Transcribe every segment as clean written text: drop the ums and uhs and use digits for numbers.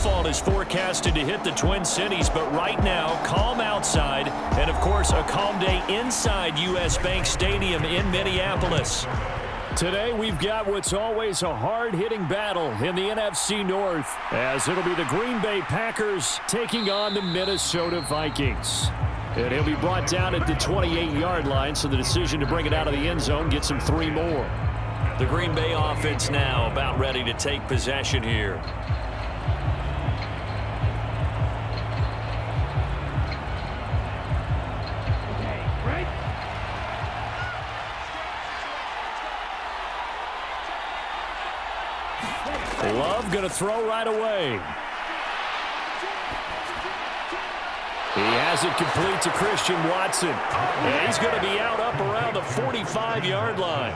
snowfall is forecasted to hit the Twin Cities, but right now, calm outside, and of course, a calm day inside U.S. Bank Stadium in Minneapolis. Today, we've got what's always a hard-hitting battle in the NFC North, as it'll be the Green Bay Packers taking on the Minnesota Vikings. And he'll be brought down at the 28-yard line, so the decision to bring it out of the end zone gets him 3 more. The Green Bay offense now about ready to take possession here. Love going to throw right away. He has it complete to Christian Watson. And he's going to be out up around the 45-yard line.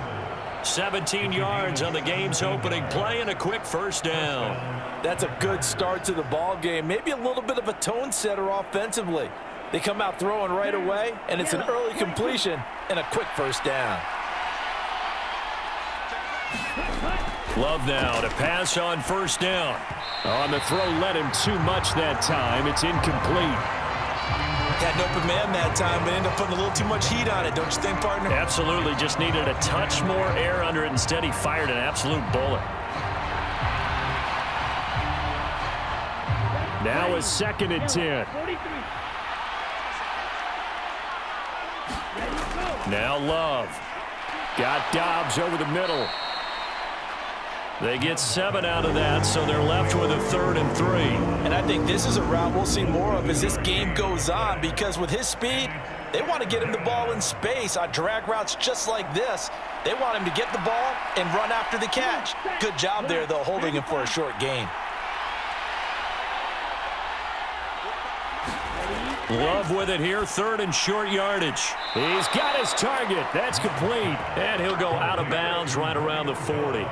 17 yards on the game's opening play and a quick first down. That's a good start to the ball game. Maybe a little bit of a tone setter offensively. They come out throwing right away, and it's an early completion and a quick first down. Love now to pass on first down. On the throw, led him too much that time. It's incomplete. Had an open man that time, but ended up putting a little too much heat on it, don't you think, partner? Absolutely. Just needed a touch more air under it. Instead, he fired an absolute bullet. Now a 2nd and 10. Now Love. Got Dobbs over the middle. They get 7 out of that, so they're left with a 3rd and 3. And I think this is a route we'll see more of as this game goes on, because with his speed, they want to get him the ball in space on drag routes just like this. They want him to get the ball and run after the catch. Good job there, though, holding him for a short gain. Love with it here, 3rd and short yardage. He's got his target. That's complete. And he'll go out of bounds right around the 40.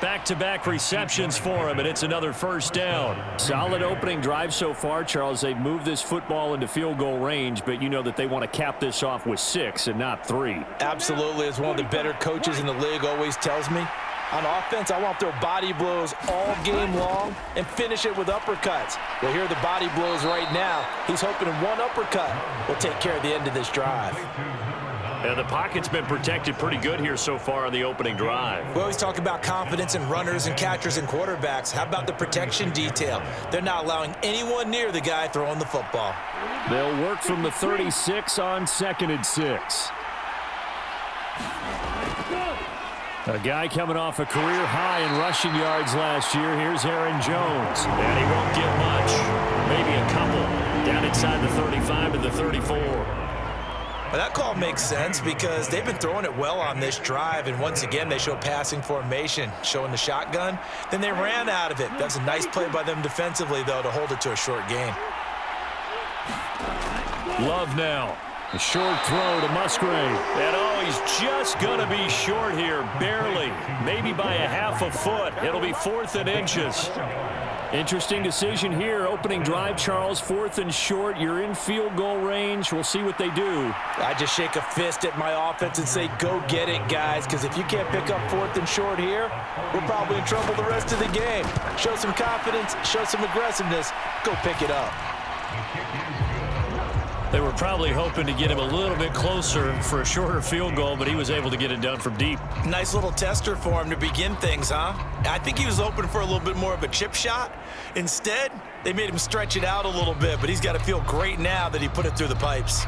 Back-to-back receptions for him, and it's another first down. Solid opening drive so far, Charles. They've moved this football into field goal range, but you know that they want to cap this off with 6 and not 3. Absolutely. As one of the better coaches in the league always tells me, on offense, I want their body blows all game long and finish it with uppercuts. Well, here are the body blows right now. He's hoping one uppercut will take care of the end of this drive. And the pocket's been protected pretty good here so far on the opening drive. We always talk about confidence in runners and catchers and quarterbacks. How about the protection detail? They're not allowing anyone near the guy throwing the football. They'll work from the 36 on 2nd and 6. A guy coming off a career high in rushing yards last year. Here's Aaron Jones. And he won't get much. Maybe a couple. Down inside the 35 to the 34. Well, that call makes sense because they've been throwing it well on this drive, and once again they show passing formation, showing the shotgun. Then they ran out of it. That's a nice play by them defensively, though, to hold it to a short gain. Love now. A short throw to Musgrave. And oh, he's just going to be short here, barely. Maybe by a half a foot. It'll be 4th and inches. Interesting decision here. Opening drive, Charles, 4th and short. You're in field goal range. We'll see what they do. I just shake a fist at my offense and say, go get it, guys, because if you can't pick up 4th and short here, we're probably in trouble the rest of the game. Show some confidence, show some aggressiveness, go pick it up. They were probably hoping to get him a little bit closer for a shorter field goal, but he was able to get it done from deep. Nice little tester for him to begin things, huh? I think he was hoping for a little bit more of a chip shot. Instead, they made him stretch it out a little bit, but he's got to feel great now that he put it through the pipes.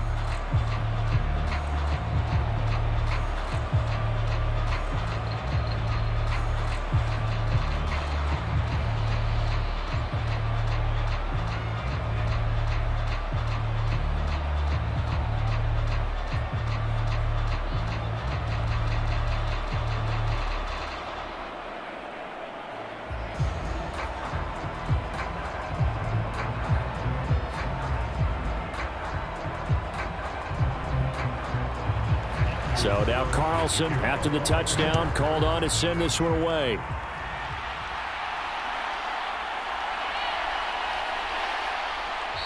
So now Carlson, after the touchdown, called on to send this one away.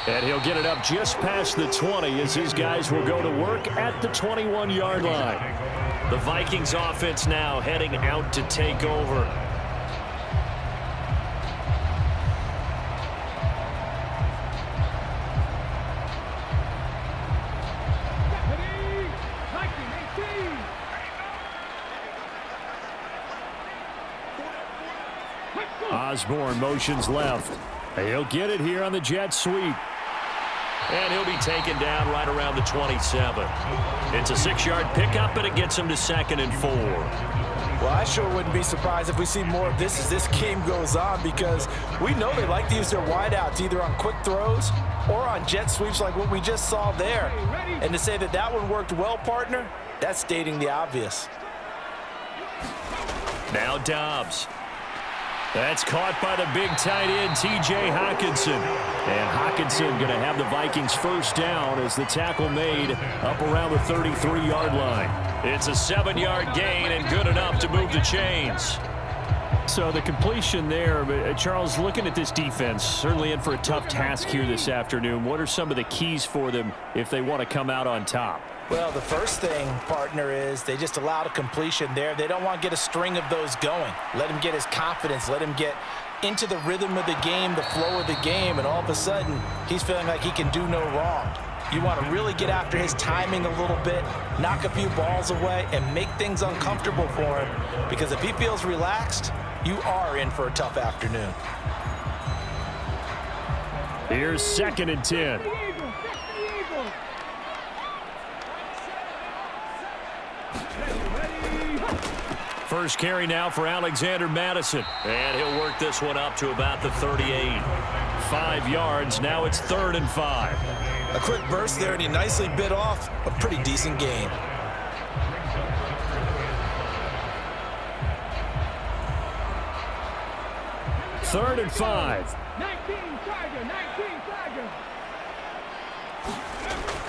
And he'll get it up just past the 20 as his guys will go to work at the 21-yard line. The Vikings offense now heading out to take over. Osborne motions left. He'll get it here on the jet sweep. And he'll be taken down right around the 27. It's a 6-yard pickup, and it gets him to 2nd and 4. Well, I sure wouldn't be surprised if we see more of this as this game goes on, because we know they like to use their wideouts either on quick throws or on jet sweeps like what we just saw there. And to say that that one worked well, partner, that's stating the obvious. Now Dobbs. That's caught by the big tight end, T.J. Hockenson. And Hockenson going to have the Vikings first down as the tackle made up around the 33-yard line. It's a 7-yard gain and good enough to move the chains. So the completion there, Charles, looking at this defense, certainly in for a tough task here this afternoon. What are some of the keys for them if they want to come out on top? Well, the first thing, partner, is they just allowed a completion there. They don't want to get a string of those going. Let him get his confidence. Let him get into the rhythm of the game, the flow of the game, and all of a sudden, he's feeling like he can do no wrong. You want to really get after his timing a little bit, knock a few balls away, and make things uncomfortable for him, because if he feels relaxed, you are in for a tough afternoon. Here's 2nd and 10. First carry now for Alexander Madison. And he'll work this one up to about the 38. 5 yards. Now it's 3rd and 5. A quick burst there, and he nicely bit off a pretty decent gain. Third and 5. 19 Tiger.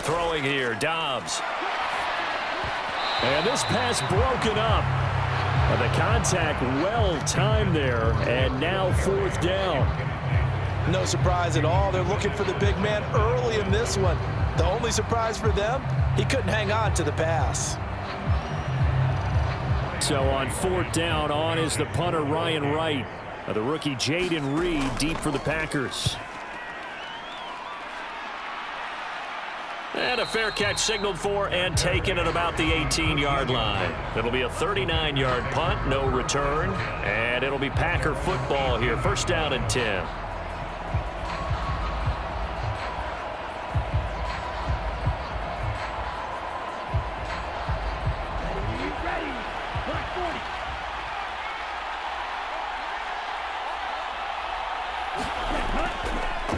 Throwing here, Dobbs. And this pass broken up. The contact well timed there, and now 4th down. No surprise at all. They're looking for the big man early in this one. The only surprise for them, he couldn't hang on to the pass. So on 4th down, on is the punter Ryan Wright. The rookie Jaden Reed deep for the Packers. And a fair catch signaled for and taken at about the 18-yard line. It'll be a 39-yard punt, no return. And it'll be Packer football here. First down and 10.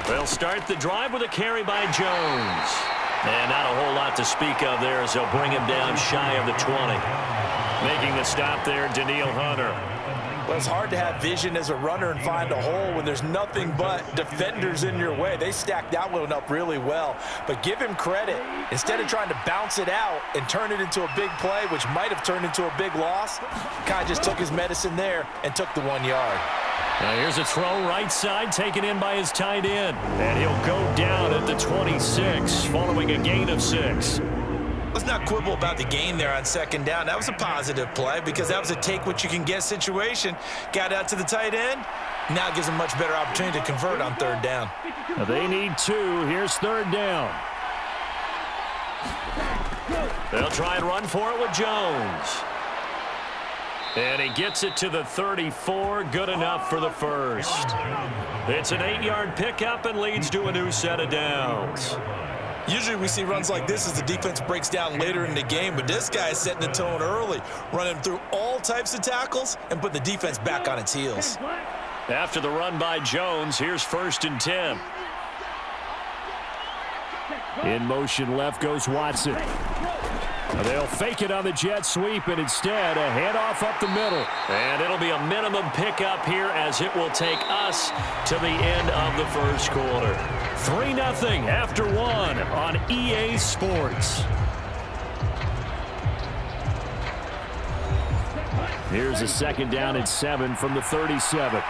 They'll start the drive with a carry by Jones. And not a whole lot to speak of there as they'll bring him down shy of the 20. Making the stop there, Daniil Hunter. Well, it's hard to have vision as a runner and find a hole when there's nothing but defenders in your way. They stacked that one up really well. But give him credit. Instead of trying to bounce it out and turn it into a big play, which might have turned into a big loss, kind of just took his medicine there and took the 1 yard. Now here's a throw right side taken in by his tight end. And he'll go down at the 26 following a gain of 6. Let's not quibble about the gain there on 2nd down. That was a positive play because that was a take-what-you-can-get situation. Got out to the tight end. Now gives him much better opportunity to convert on 3rd down. Now they need 2. Here's 3rd down. They'll try and run for it with Jones. And he gets it to the 34. Good enough for the first. It's an 8-yard pickup and leads to a new set of downs. Usually we see runs like this as the defense breaks down later in the game, but this guy is setting the tone early, running through all types of tackles and put the defense back on its heels. After the run by Jones, here's 1st and 10. In motion left goes Watson. They'll fake it on the jet sweep, and instead a handoff up the middle. And it'll be a minimum pickup here as it will take us to the end of the first quarter. 3-0 after 1 on EA Sports. Here's a 2nd down and 7 from the 37.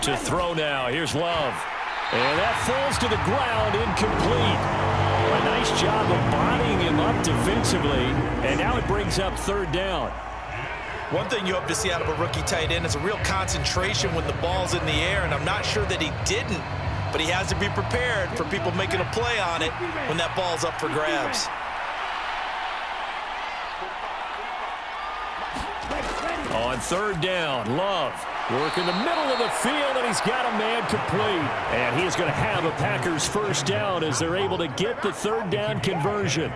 To throw now. Here's Love. And that falls to the ground, incomplete. A nice job of bodying him up defensively, and now it brings up 3rd down. One thing you hope to see out of a rookie tight end is a real concentration when the ball's in the air, and I'm not sure that he didn't, but he has to be prepared for people making a play on it when that ball's up for grabs. On third down, Love working the middle of the field, and he's got a man complete. And he's going to have a Packers first down as they're able to get the third down conversion.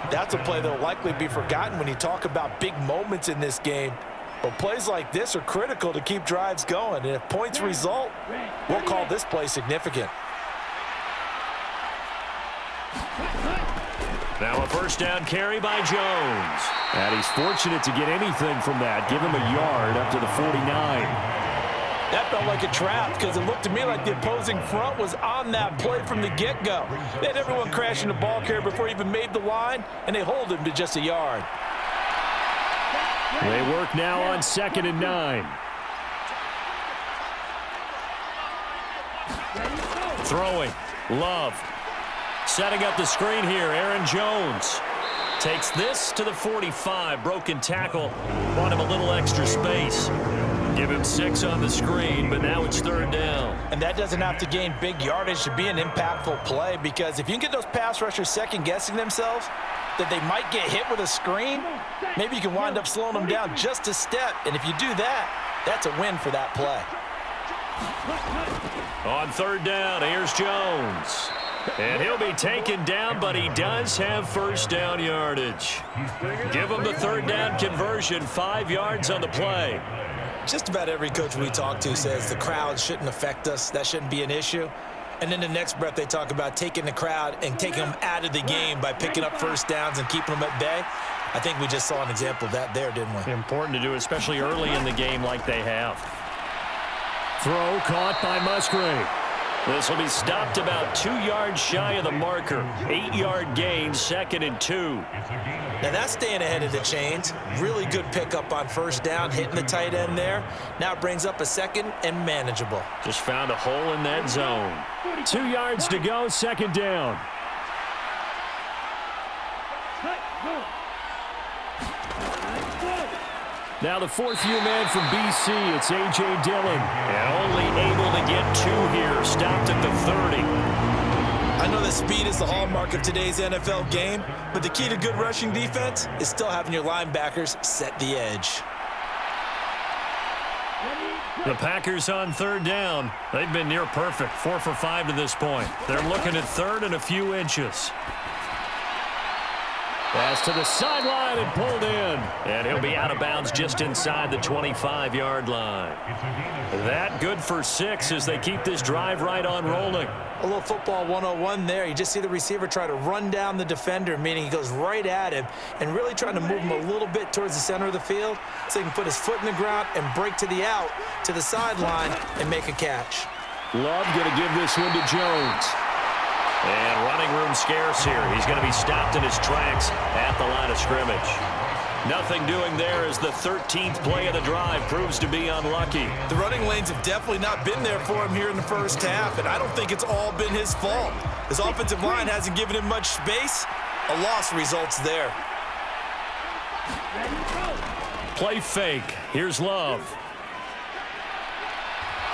That's a play that will likely be forgotten when you talk about big moments in this game. But plays like this are critical to keep drives going. And if points result, we'll call this play significant. Now a first down carry by Jones. And he's fortunate to get anything from that. Give him a yard up to the 49. That felt like a trap because it looked to me like the opposing front was on that play from the get-go. They had everyone crashing the ball carrier before he even made the line, and they hold him to just a yard. They work now on 2nd and 9. Throwing. Love. Setting up the screen here, Aaron Jones. Takes this to the 45. Broken tackle. Bought him a little extra space. Give him 6 on the screen, but now it's third down. And that doesn't have to gain big yardage to be an impactful play, because if you can get those pass rushers second-guessing themselves that they might get hit with a screen, maybe you can wind up slowing them down just a step. And if you do that, that's a win for that play. On third down, here's Jones. And he'll be taken down, but he does have first down yardage. Give him the third down conversion, 5 yards on the play. Just about every coach we talk to says the crowd shouldn't affect us. That shouldn't be an issue. And then the next breath they talk about taking the crowd and taking them out of the game by picking up first downs and keeping them at bay. I think we just saw an example of that there, didn't we? Important to do, especially early in the game like they have. Throw caught by Musgrave. This will be stopped about 2 yards shy of the marker. 8-yard gain, 2nd and 2. Now that's staying ahead of the chains. Really good pickup on first down, hitting the tight end there. Now it brings up a 2nd and manageable. Just found a hole in that zone. 2 yards to go, 2nd down. Now the 4th-year man from BC, it's A.J. Dillon. And only able to get 2 here, stopped at the 30. I know that speed is the hallmark of today's NFL game, but the key to good rushing defense is still having your linebackers set the edge. The Packers on third down. They've been near perfect, 4 for 5 to this point. They're looking at third and a few inches. Pass to the sideline and pulled in. And he'll be out of bounds just inside the 25-yard line. That good for 6 as they keep this drive right on rolling. A little football 101 there. You just see the receiver try to run down the defender, meaning he goes right at him and really trying to move him a little bit towards the center of the field so he can put his foot in the ground and break to the out, to the sideline, and make a catch. Love going to give this one to Jones. And running room scarce here. He's going to be stopped in his tracks at the line of scrimmage. Nothing doing there as the 13th play of the drive proves to be unlucky. The running lanes have definitely not been there for him here in the first half, and I don't think it's all been his fault. His offensive line hasn't given him much space. A loss results there. Play fake. Here's Love.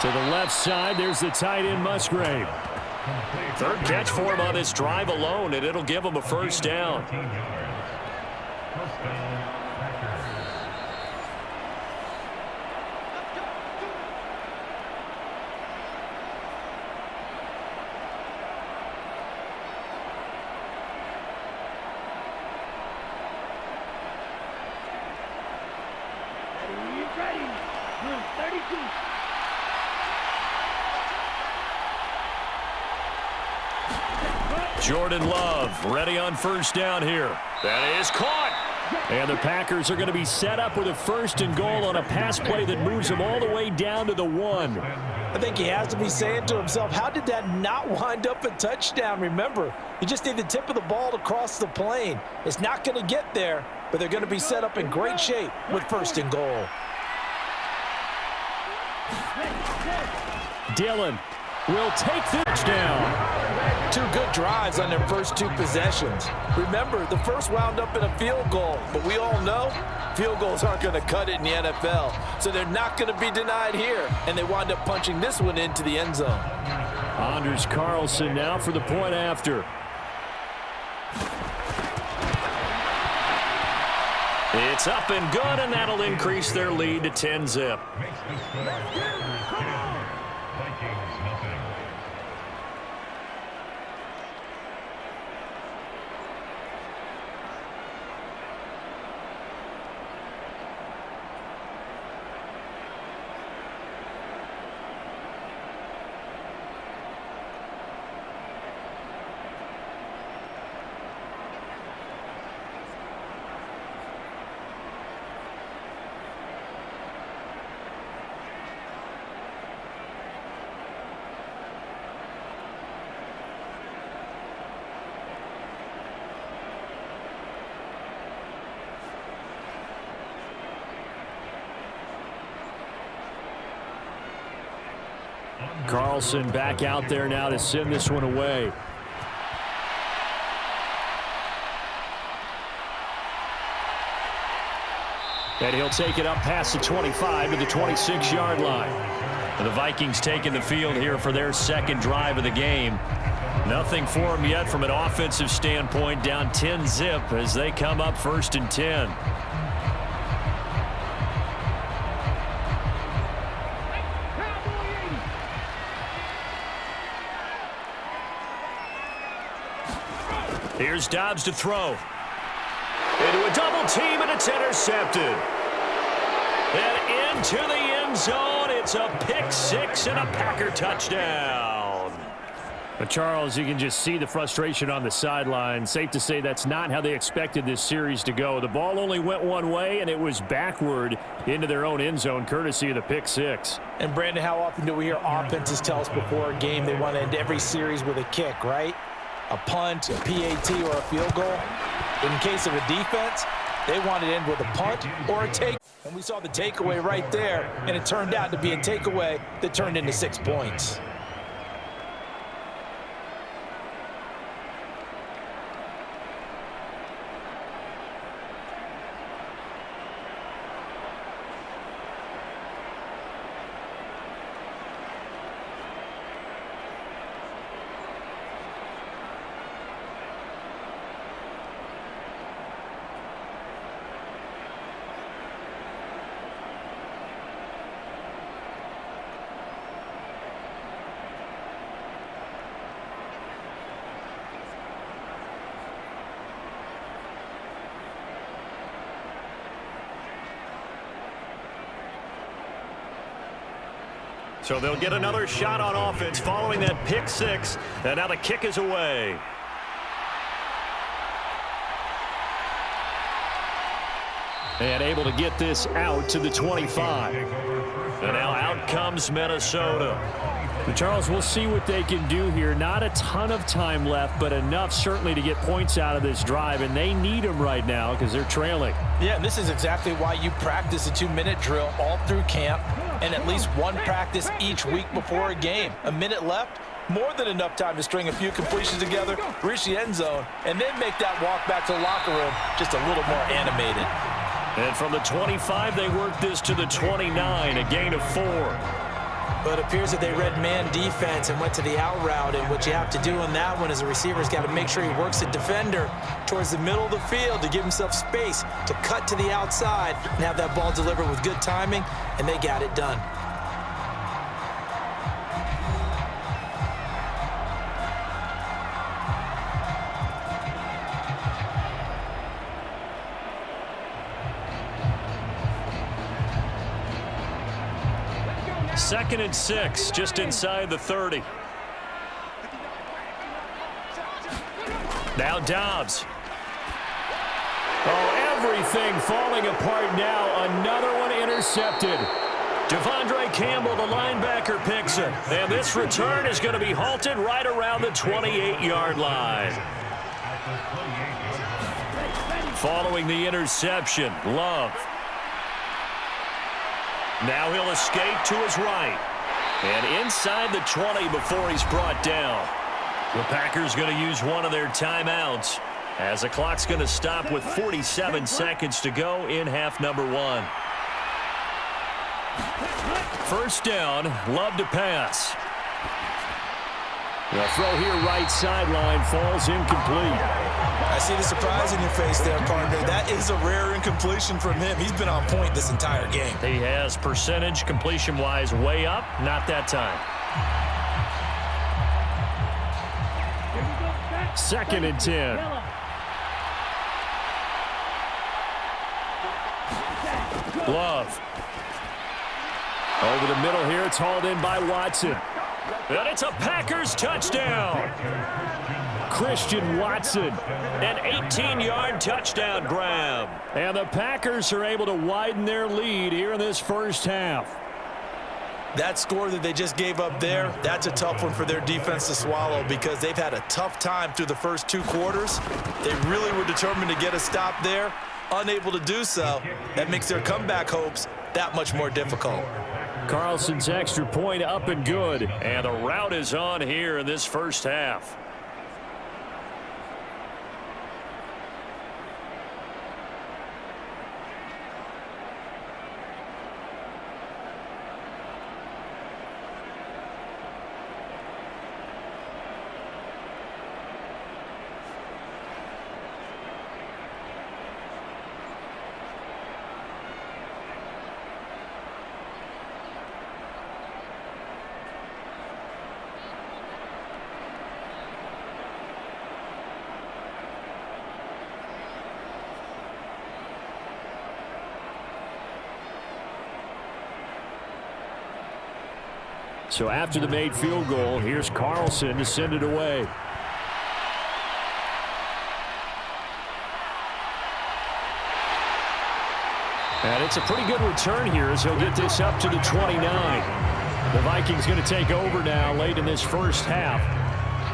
To the left side, there's the tight end Musgrave. Third catch for him on this drive alone, and it'll give him a first down. Ready. Room 32. Jordan Love ready on first down here. That is caught. And the Packers are going to be set up with a 1st and goal on a pass play that moves them all the way down to the 1. I think he has to be saying to himself, how did that not wind up a touchdown? Remember, you just need the tip of the ball to cross the plane. It's not going to get there, but they're going to be set up in great shape with 1st and goal. Dillon will take the touchdown. 2 good drives on their first 2 possessions. Remember, the first wound up in a field goal, but we all know field goals aren't going to cut it in the NFL, so they're not going to be denied here, and they wind up punching this one into the end zone. Anders Carlson now for the point after. It's up and good, and that'll increase their lead to 10-zip. Vikings nothing. Carlson back out there now to send this one away. And he'll take it up past the 25 to the 26-yard line. And the Vikings taking the field here for their second drive of the game. Nothing for them yet from an offensive standpoint, down 10-zip as they come up 1st and 10. Here's Dobbs to throw. Into a double team, and it's intercepted. And into the end zone. It's a pick six and a Packer touchdown. But Charles, you can just see the frustration on the sideline. Safe to say that's not how they expected this series to go. The ball only went one way, and it was backward into their own end zone, courtesy of the pick six. And, Brandon, how often do we hear offenses tell us before a game they want to end every series with a kick, right? A punt, a PAT, or a field goal. In case of a defense, they want to end with a punt or a take. And we saw the takeaway right there, and it turned out to be a takeaway that turned into 6 points. So they'll get another shot on offense following that pick six. And now the kick is away. And able to get this out to the 25. And now out comes Minnesota. But Charles, we'll see what they can do here. Not a ton of time left, but enough certainly to get points out of this drive. And they need them right now because they're trailing. Yeah, and this is exactly why you practice a 2-minute drill all through camp and at least one practice each week before a game. A minute left, more than enough time to string a few completions together, reach the end zone, and then make that walk back to the locker room just a little more animated. And from the 25, they work this to the 29, a gain of 4. But it appears that they read man defense and went to the out route. And what you have to do on that one is a receiver's got to make sure he works the defender towards the middle of the field to give himself space to cut to the outside and have that ball delivered with good timing, and they got it done. Second and 6, just inside the 30. Now Dobbs. Oh, everything falling apart now. Another one intercepted. Devondre Campbell, the linebacker, picks it. And this return is going to be halted right around the 28-yard line. Following the interception, Love. Now he'll escape to his right. And inside the 20 before he's brought down. The Packers going to use one of their timeouts as the clock's going to stop with 47 seconds to go in half number 1. First down, Love to pass. The throw here right sideline falls incomplete. I see the surprise in your face there, partner. That is a rare incompletion from him. He's been on point this entire game. He has percentage completion-wise way up. Not that time. 2nd and 10. Love. Over the middle here, it's hauled in by Watson. And it's a Packers touchdown. Christian Watson, an 18-yard touchdown grab. And the Packers are able to widen their lead here in this first half. That score that they just gave up there, that's a tough one for their defense to swallow because they've had a tough time through the first 2 quarters. They really were determined to get a stop there, unable to do so. That makes their comeback hopes that much more difficult. Carlson's extra point up and good. And the route is on here in this first half. So after the made field goal, here's Carlson to send it away. And it's a pretty good return here as he'll get this up to the 29. The Vikings going to take over now late in this first half.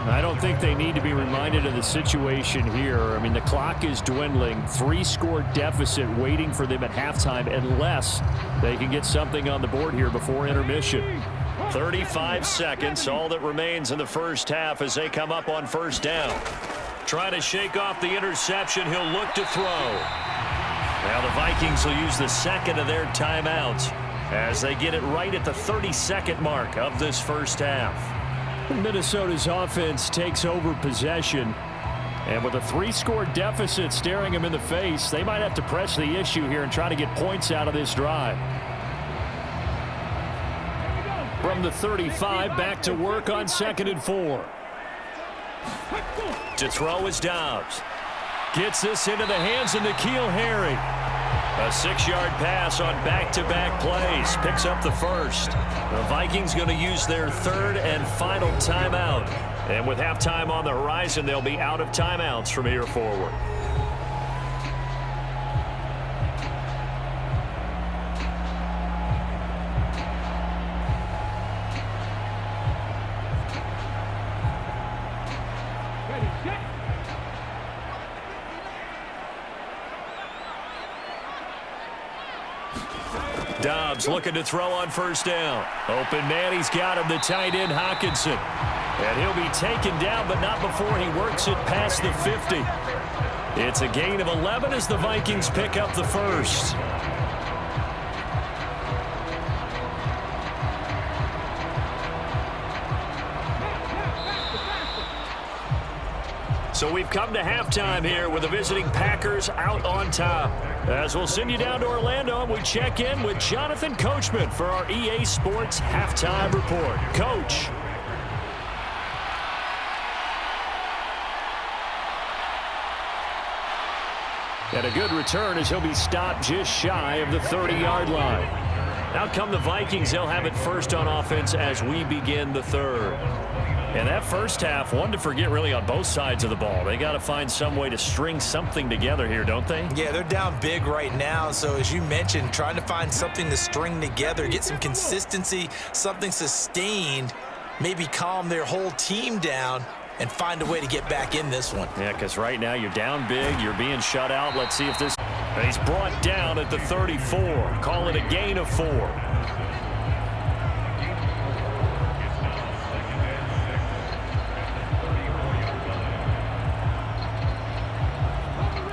I don't think they need to be reminded of the situation here. I mean, the clock is dwindling. 3-score deficit waiting for them at halftime unless they can get something on the board here before intermission. 35 seconds, all that remains in the first half as they come up on first down. Trying to shake off the interception, he'll look to throw. Now the Vikings will use the second of their timeouts as they get it right at the 32nd mark of this first half. Minnesota's offense takes over possession. And with a 3-score deficit staring them in the face, they might have to press the issue here and try to get points out of this drive. From the 35, back to work on 2nd and 4. To throw is Dobbs. Gets this into the hands of N'Keal Harry. A 6-yard pass on back-to-back plays. Picks up the first. The Vikings going to use their 3rd and final timeout. And with halftime on the horizon, they'll be out of timeouts from here forward. Dobbs looking to throw on first down. Open man, he's got him, the tight end Hockenson. And he'll be taken down, but not before he works it past the 50. It's a gain of 11 as the Vikings pick up the first. So we've come to halftime here with the visiting Packers out on top. As we'll send you down to Orlando, and we check in with Jonathan Coachman for our EA Sports Halftime Report. Coach. And a good return as he'll be stopped just shy of the 30-yard line. Out come the Vikings. They'll have it first on offense as we begin the third. And that first half, one to forget really on both sides of the ball. They got to find some way to string something together here, don't they? Yeah, they're down big right now. So as you mentioned, trying to find something to string together, get some consistency, something sustained, maybe calm their whole team down and find a way to get back in this one. Yeah, because right now you're down big, you're being shut out. Let's see if this... And he's brought down at the 34. Call it a gain of 4.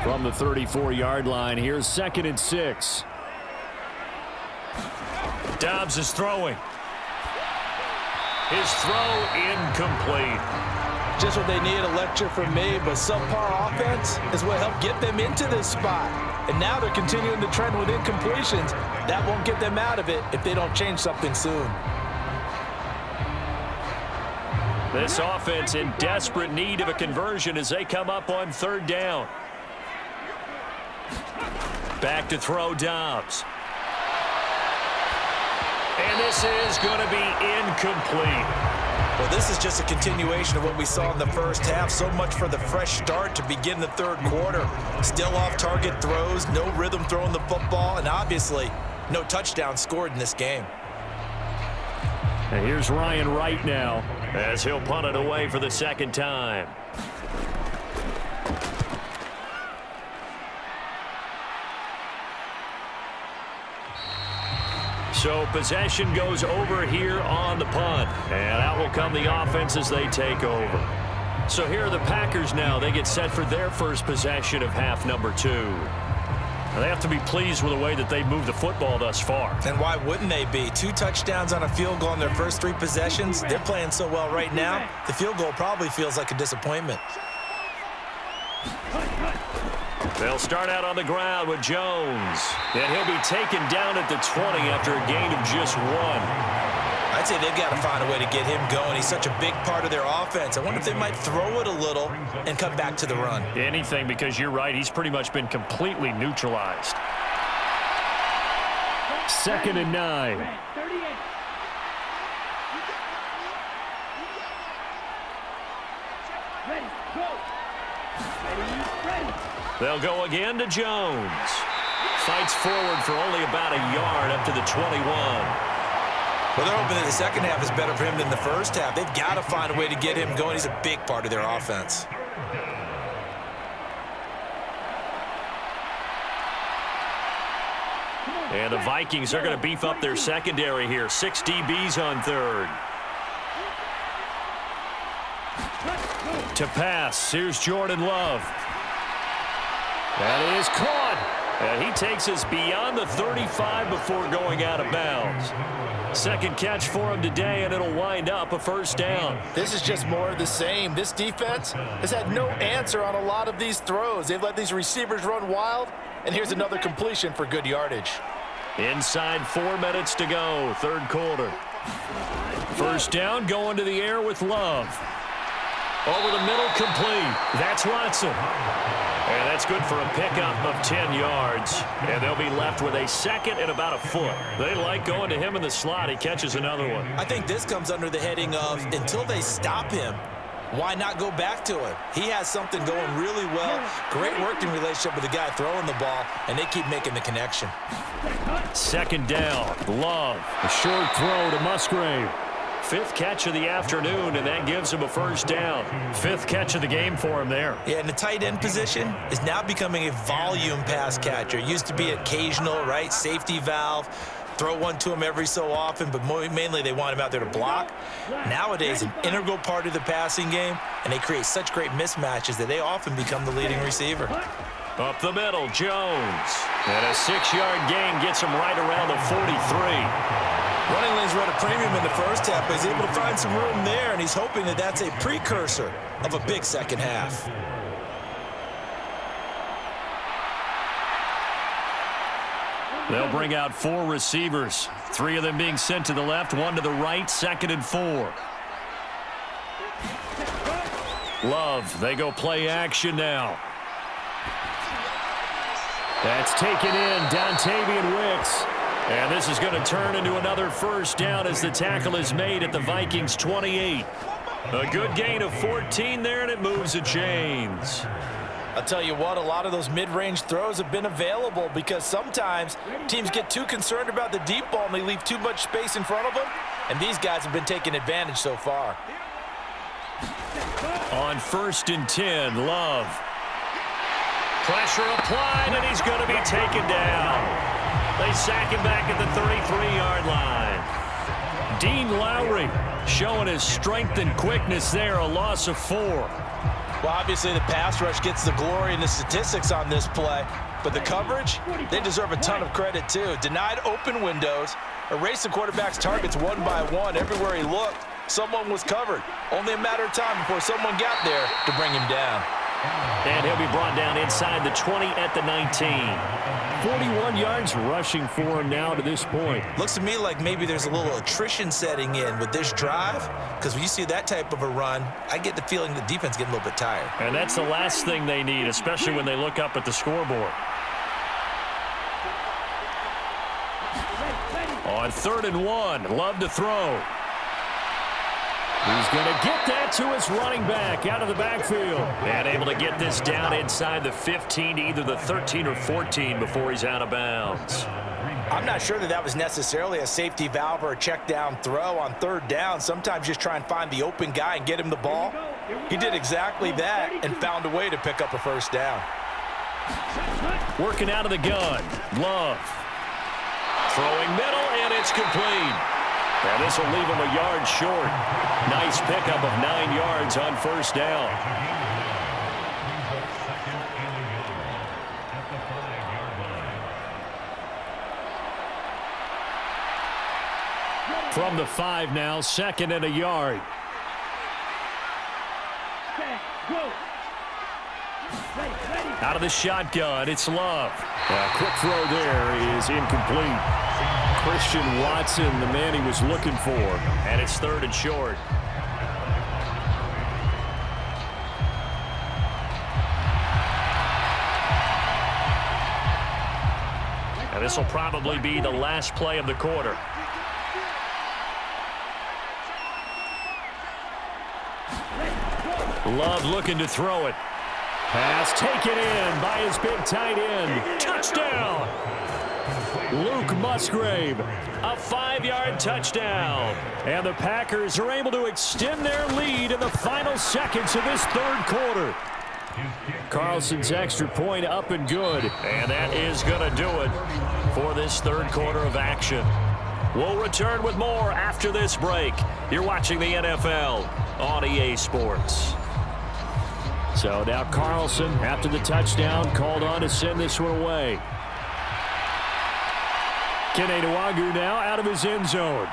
From the 34-yard line, here's 2nd and 6. Dobbs is throwing. His throw incomplete. Just what they need, a lecture from me, but subpar offense is what helped get them into this spot. And now they're continuing the trend with incompletions. That won't get them out of it if they don't change something soon. This offense in desperate need of a conversion as they come up on third down. Back to throw Dobbs. And this is going to be incomplete. Well, this is just a continuation of what we saw in the first half. So much for the fresh start to begin the third quarter. Still off-target throws, no rhythm throwing the football, and obviously no touchdown scored in this game. And here's Ryan Wright now as he'll punt it away for the second time. So possession goes over here on the punt. And out will come the offense as they take over. So here are the Packers now. They get set for their first possession of half number 2. They have to be pleased with the way that they've moved the football thus far. And why wouldn't they be? 2 touchdowns on a field goal in their first 3 possessions. They're playing so well right now, the field goal probably feels like a disappointment. They'll start out on the ground with Jones. And he'll be taken down at the 20 after a gain of just 1. I'd say they've got to find a way to get him going. He's such a big part of their offense. I wonder if they might throw it a little and come back to the run. Anything, because you're right. He's pretty much been completely neutralized. 2nd and 9. 38. Ready, go. Ready. They'll go again to Jones. Fights forward for only about a yard up to the 21. Well, they're hoping that the second half is better for him than the first half. They've got to find a way to get him going. He's a big part of their offense. And the Vikings are going to beef up their secondary here. 6 DBs on third. To pass, here's Jordan Love. That is caught. And he takes us beyond the 35 before going out of bounds. Second catch for him today, and it'll wind up a first down. This is just more of the same. This defense has had no answer on a lot of these throws. They've let these receivers run wild, and here's another completion for good yardage. Inside 4 minutes to go, third quarter. First down, going to the air with Love. Over the middle, complete. That's Watson. And that's good for a pickup of 10 yards. And they'll be left with a second and about a foot. They like going to him in the slot. He catches another one. I think this comes under the heading of until they stop him, why not go back to him? He has something going really well. Great working relationship with the guy throwing the ball, and they keep making the connection. Second down, Love. A short throw to Musgrave. 5th catch of the afternoon, and that gives him a first down. 5th catch of the game for him there. Yeah, and the tight end position is now becoming a volume pass catcher. It used to be occasional, right? Safety valve. Throw one to him every so often, but mainly they want him out there to block. Nowadays, an integral part of the passing game, and they create such great mismatches that they often become the leading receiver. Up the middle, Jones. And a 6-yard gain gets him right around the 43. Running lanes were at a premium in the first half, but he's able to find some room there, and he's hoping that that's a precursor of a big second half. They'll bring out 4 receivers, 3 of them being sent to the left, 1 to the right, 2nd and 4. Love, they go play action now. That's taken in, Dontavian Wicks. And this is going to turn into another first down as the tackle is made at the Vikings 28. A good gain of 14 there, and it moves the chains. I'll tell you what, a lot of those mid-range throws have been available because sometimes teams get too concerned about the deep ball and they leave too much space in front of them, and these guys have been taking advantage so far. On 1st and 10, Love. Pressure applied, and he's going to be taken down. They sack him back at the 33-yard line. Dean Lowry showing his strength and quickness there, a loss of 4. Well, obviously the pass rush gets the glory and the statistics on this play, but the coverage, they deserve a ton of credit too. Denied open windows, erased the quarterback's targets one by one everywhere he looked. someone was covered. Only a matter of time before someone got there to bring him down. And he'll be brought down inside the 20 at the 19. 41 yards rushing for him now to this point. Looks to me like maybe there's a little attrition setting in with this drive, because when you see that type of a run, I get the feeling the defense getting a little bit tired. And that's the last thing they need, especially when they look up at the scoreboard. On 3rd and 1, Love to throw. He's going to get that to his running back out of the backfield. And able to get this down inside the 15 to either the 13 or 14 before he's out of bounds. I'm not sure that was necessarily a safety valve or a check down throw on 3rd down. Sometimes just try and find the open guy and get him the ball. He did exactly that and found a way to pick up a 1st down. Working out of the gun. Love. Throwing middle, and it's complete. And this will leave him a yard short. Nice pickup of 9 yards on 1st down. From the 5 now, 2nd and a yard. Out of the shotgun, it's Love. Quick throw there is incomplete. Christian Watson, the man he was looking for. And it's 3rd and short. And this will probably be the last play of the quarter. Love looking to throw it. Pass taken in by his big tight end. Touchdown! Luke Musgrave, a 5-yard touchdown. And the Packers are able to extend their lead in the final seconds of this 3rd quarter. Carlson's extra point up and good. And that is going to do it for this 3rd quarter of action. We'll return with more after this break. You're watching the NFL on EA Sports. So now Carlson, after the touchdown, called on to send this one away. Kene Nwangwu now out of his end zone.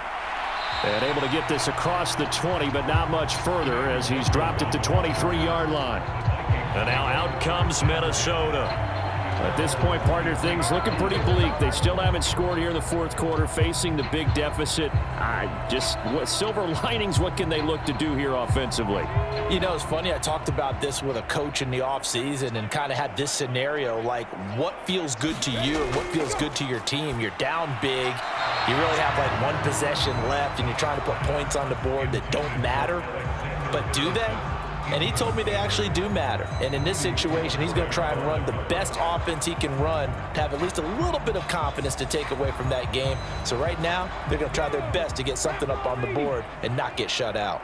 And able to get this across the 20, but not much further as he's dropped at the 23-yard line. And now out comes Minnesota. At this point, partner, things looking pretty bleak. They still haven't scored here in the 4th quarter, facing the big deficit. What silver linings, what can they look to do here offensively? You know, it's funny. I talked about this with a coach in the offseason and kind of had this scenario, like what feels good to you and what feels good to your team. You're down big. You really have like 1 possession left, and you're trying to put points on the board that don't matter. But do they? And he told me they actually do matter. And in this situation, he's going to try and run the best offense he can run to have at least a little bit of confidence to take away from that game. So right now, they're going to try their best to get something up on the board and not get shut out.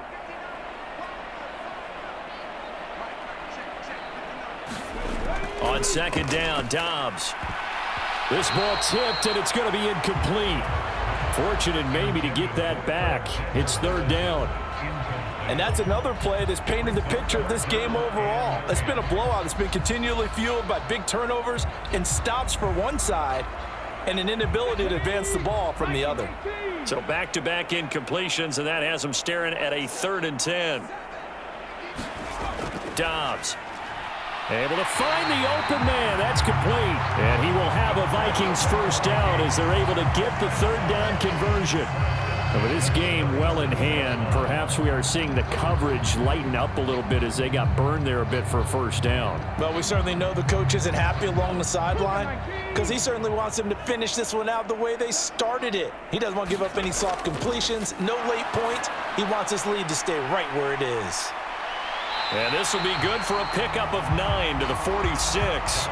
On 2nd down, Dobbs. This ball tipped, and it's going to be incomplete. Fortunate maybe to get that back. It's 3rd down. And that's another play that's painted the picture of this game overall. It's been a blowout. It's been continually fueled by big turnovers and stops for one side and an inability to advance the ball from the other. So back-to-back incompletions, and that has them staring at a 3rd and 10. Dobbs able to find the open man. That's complete. And he will have a Vikings 1st down as they're able to get the 3rd down conversion. With this game well in hand, perhaps we are seeing the coverage lighten up a little bit as they got burned there a bit for a 1st down. Well, we certainly know the coach isn't happy along the sideline because he certainly wants them to finish this one out the way they started it. He doesn't want to give up any soft completions, no late points. He wants his lead to stay right where it is. And this will be good for a pickup of 9 to the 46.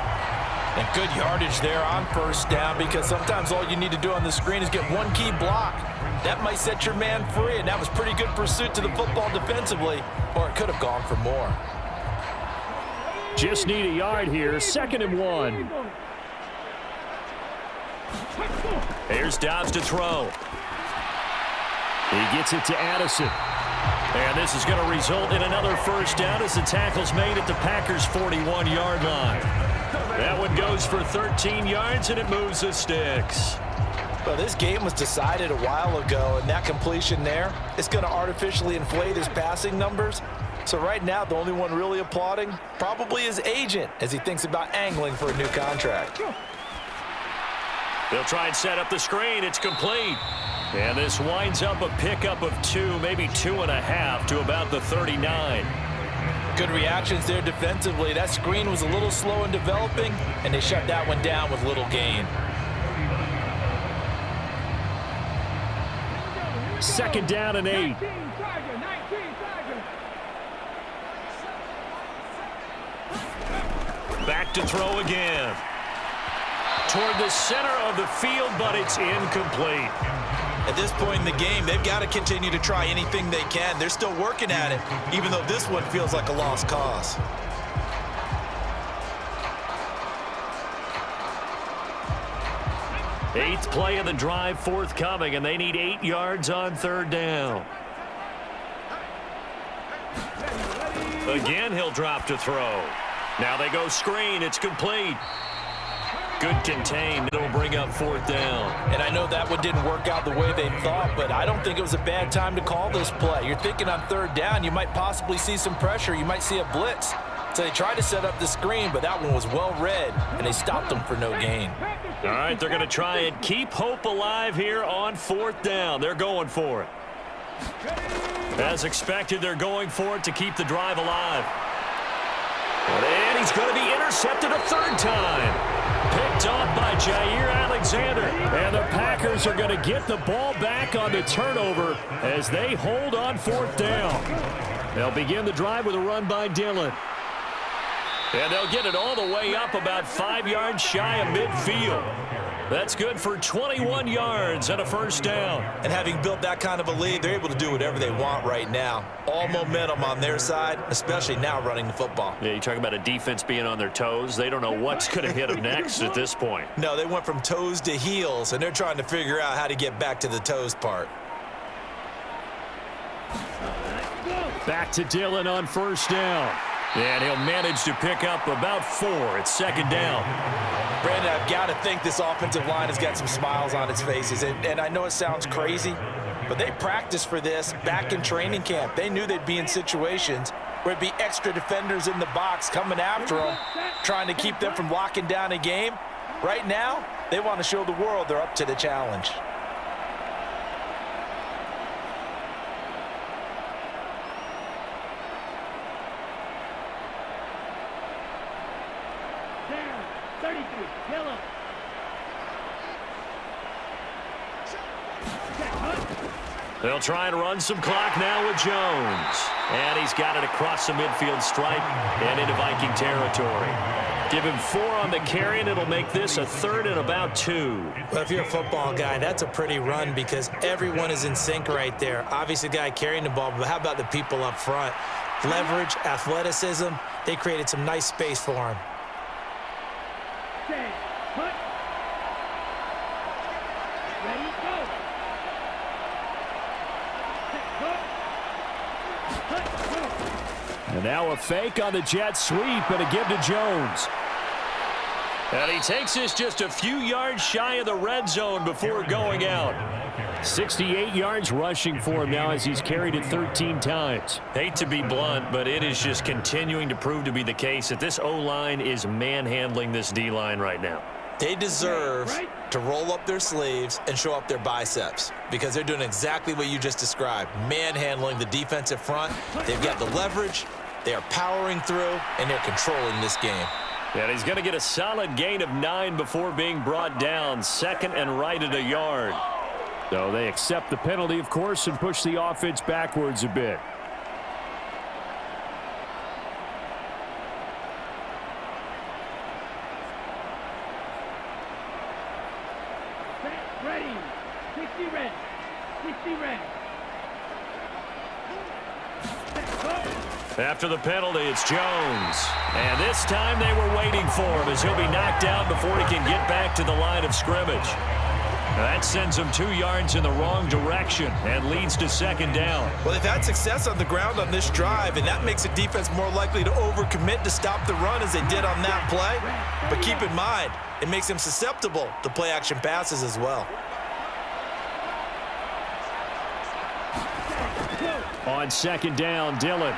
And good yardage there on 1st down because sometimes all you need to do on the screen is get 1 key block. That might set your man free, and that was pretty good pursuit to the football defensively, or it could have gone for more. Just need a yard here, 2nd and 1. Here's Dobbs to throw. He gets it to Addison. And this is going to result in another 1st down as the tackle's made at the Packers' 41-yard line. That one goes for 13 yards, and it moves the sticks. Well, this game was decided a while ago, and that completion there, it's going to artificially inflate his passing numbers. So right now, the only one really applauding probably his agent as he thinks about angling for a new contract. They'll try and set up the screen. It's complete. And this winds up a pickup of 2, maybe 2.5 to about the 39. Good reactions there defensively. That screen was a little slow in developing, and they shut that one down with little gain. Second down and 8. Back to throw again. Toward the center of the field, but it's incomplete. At this point in the game, they've got to continue to try anything they can. They're still working at it, even though this one feels like a lost cause. Eighth play of the drive forthcoming, and they need 8 yards on third down. Again, he'll drop to throw. Now they go screen. It's complete. Good contain. It'll bring up fourth down. And I know that one didn't work out the way they thought, but I don't think it was a bad time to call this play. You're thinking on third down, you might possibly see some pressure. You might see a blitz. So they tried to set up the screen, but that one was well read, and they stopped them for no gain. All right, they're going to try and keep hope alive here on fourth down. They're going for it. As expected, they're going for it to keep the drive alive. And he's going to be intercepted a third time. Picked off by Jair Alexander. And the Packers are going to get the ball back on the turnover as they hold on fourth down. They'll begin the drive with a run by Dillon. And they'll get it all the way up about 5 yards shy of midfield. That's good for 21 yards and a first down. And having built that kind of a lead, they're able to do whatever they want right now. All momentum on their side, especially now running the football. Yeah, you talk about a defense being on their toes. They don't know what's going to hit them next at this point. No, they went from toes to heels, and they're trying to figure out how to get back to the toes part. Back to Dillon on first down. And he'll manage to pick up about 4. It's second down. Brandon, I've got to think this offensive line has got some smiles on its faces. And I know it sounds crazy, but they practiced for this back in training camp. They knew they'd be in situations where it'd be extra defenders in the box coming after them, trying to keep them from locking down a game. Right now, they want to show the world they're up to the challenge. They'll try and run some clock now with Jones. And he's got it across the midfield stripe and into Viking territory. Give him 4 on the carry, and it'll make this a third and about 2. Well, if you're a football guy, that's a pretty run because everyone is in sync right there. Obviously, the guy carrying the ball, but how about the people up front? Leverage, athleticism, they created some nice space for him. And now a fake on the jet sweep and a give to Jones. And he takes this just a few yards shy of the red zone before going out. 68 yards rushing for him now as he's carried it 13 times. Hate to be blunt, but it is just continuing to prove to be the case that this O-line is manhandling this D-line right now. They deserve to roll up their sleeves and show up their biceps because they're doing exactly what you just described, manhandling the defensive front. They've got the leverage, they are powering through, and they're controlling this game. And he's going to get a solid gain of 9 before being brought down, second and right at a yard. So they accept the penalty, of course, and push the offense backwards a bit. Ready. 60 red. 60 red. After the penalty, it's Jones. And this time they were waiting for him as he'll be knocked down before he can get back to the line of scrimmage. That sends him 2 yards in the wrong direction and leads to second down. Well, they've had success on the ground on this drive, and that makes a defense more likely to overcommit to stop the run as they did on that play. But keep in mind, it makes them susceptible to play-action passes as well. On second down, Dillon.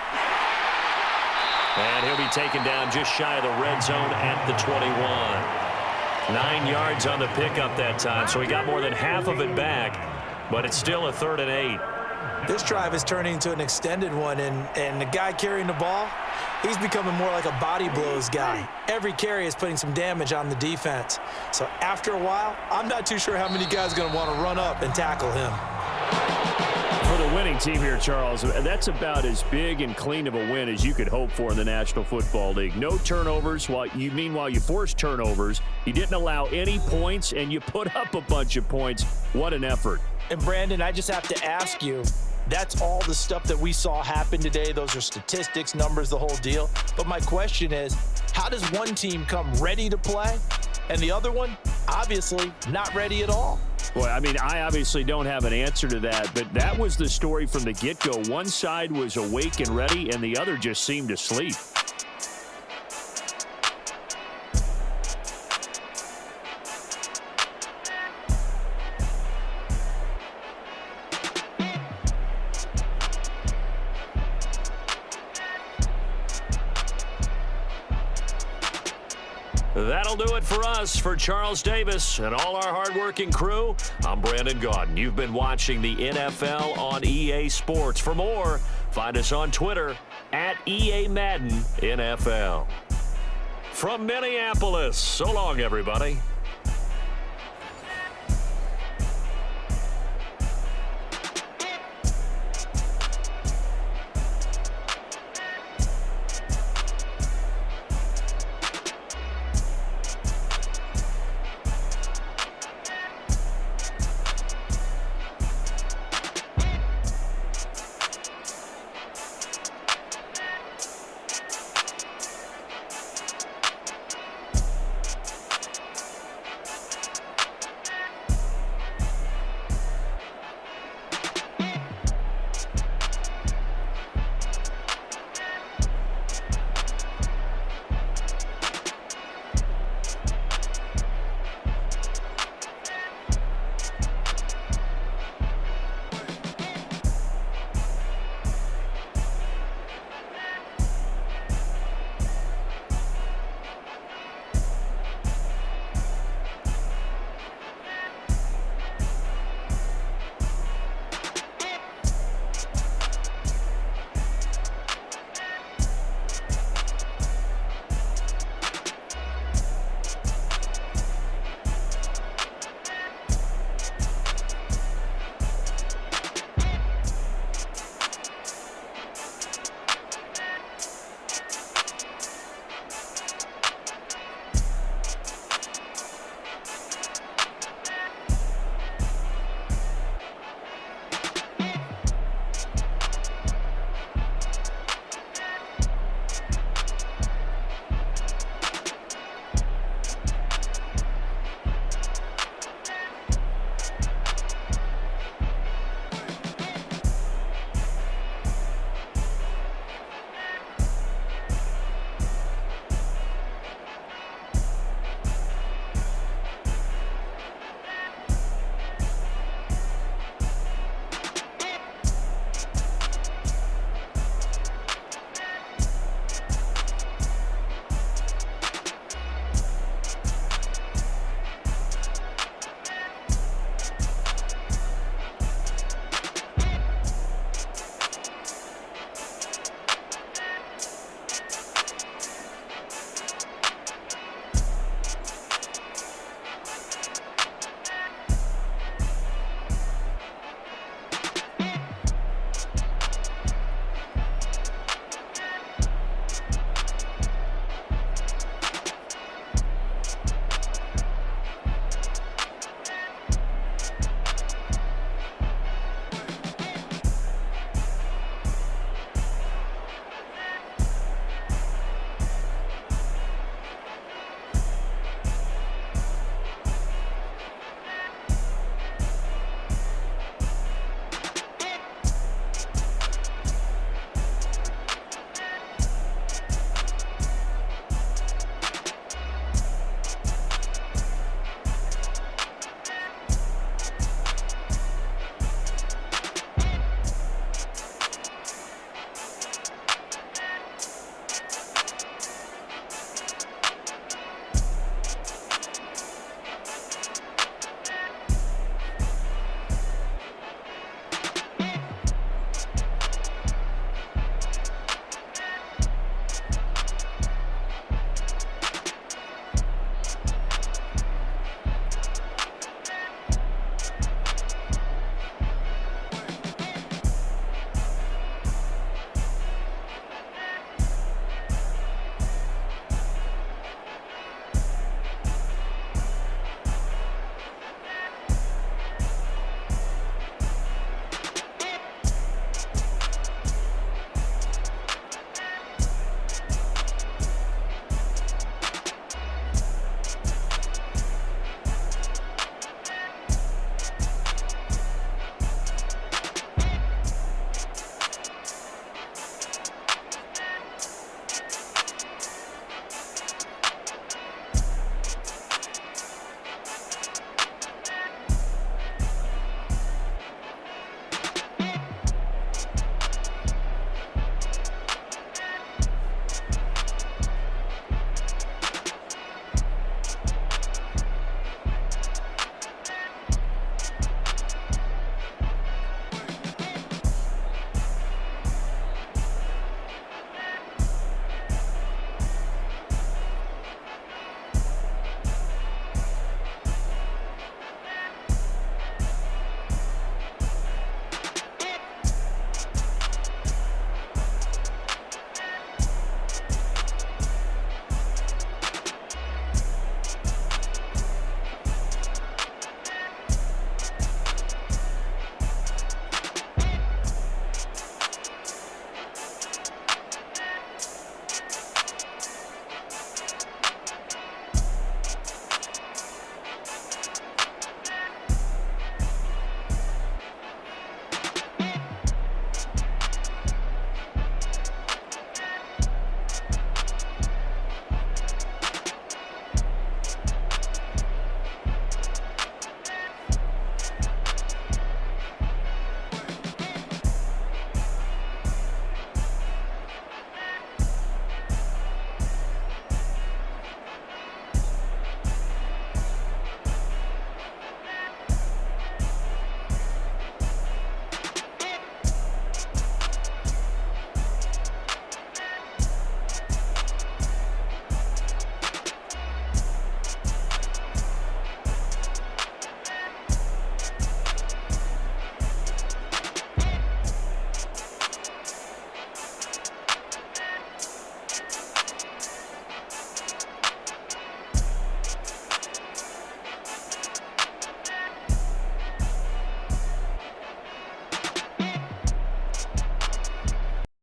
And he'll be taken down just shy of the red zone at the 21. 9 yards on the pickup that time, so he got more than half of it back, but it's still a 3rd and 8. This drive is turning into an extended one, and the guy carrying the ball, he's becoming more like a body blows guy. Every carry is putting some damage on the defense. So after a while, I'm not too sure how many guys are going to want to run up and tackle him. For the winning team here, Charles, that's about as big and clean of a win as you could hope for in the National Football League. No turnovers. Meanwhile, you forced turnovers. You didn't allow any points, and you put up a bunch of points. What an effort. And, Brandon, I just have to ask you, that's all the stuff that we saw happen today. Those are statistics, numbers, the whole deal. But my question is, how does one team come ready to play and the other one, obviously, not ready at all? Boy, I mean, I obviously don't have an answer to that, but that was the story from the get-go. One side was awake and ready, and the other just seemed to sleep. That'll do it for us. For Charles Davis and all our hardworking crew, I'm Brandon Gaudin. You've been watching the NFL on EA Sports. For more, find us on Twitter at EA Madden NFL. From Minneapolis, so long, everybody.